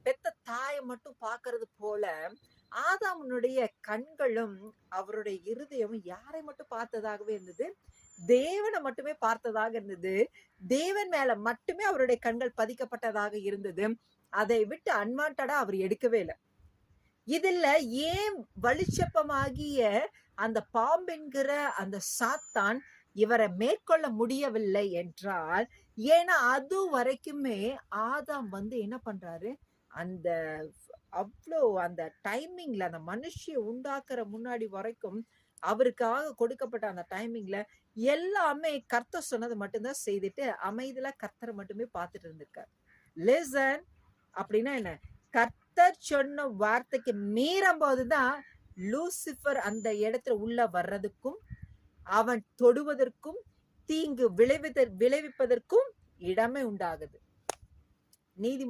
பெத்த தாயை மட்டும் பார்க்கிறது போல ஆதாமுனுடைய கண்களும் அவருடைய இருதயமும் யாரை மட்டும் பார்த்ததாகவே இருந்தது? தேவனை மட்டுமே பார்த்ததாக இருந்தது. தேவன் மேல மட்டுமே அவருடைய கண்கள் பதிக்கப்பட்டதாக இருந்தது. அதை விட்டு அன்வான்டா அவர் எடுக்கவே இல்லை. இதுல ஏன் வலுச்சப்பமாகிய அந்த பாம்பென்கிற அந்த சாத்தான் இவரை மேற்கொள்ள முடியவில்லை என்றால், ஏன்னா அது வரைக்குமே ஆதாம் என்ன பண்றாரு, அந்த அவ்வளோ அந்த டைமிங்ல அந்த மனுஷியை உண்டாக்குற முன்னாடி வரைக்கும் அவருக்காக கொடுக்கப்பட்ட அந்த டைமிங்ல எல்லாமே கர்த்தர் சொன்னது மட்டும்தான் செய்துட்டு அமைதியில கர்த்தரை மட்டுமே பார்த்துட்டு இருந்திருக்காரு. லிசன் அப்படின்னா என்ன? கர்த்தர் சொன்ன வார்த்தைக்கு மீறும் போதுதான் லூசிபர் அந்த இடத்துல உள்ள வர்றதுக்கும் அவன் தொடுவதற்கும் தீங்கு விளைவிப்பதற்கும் இடமே உண்டாகுது. நீதி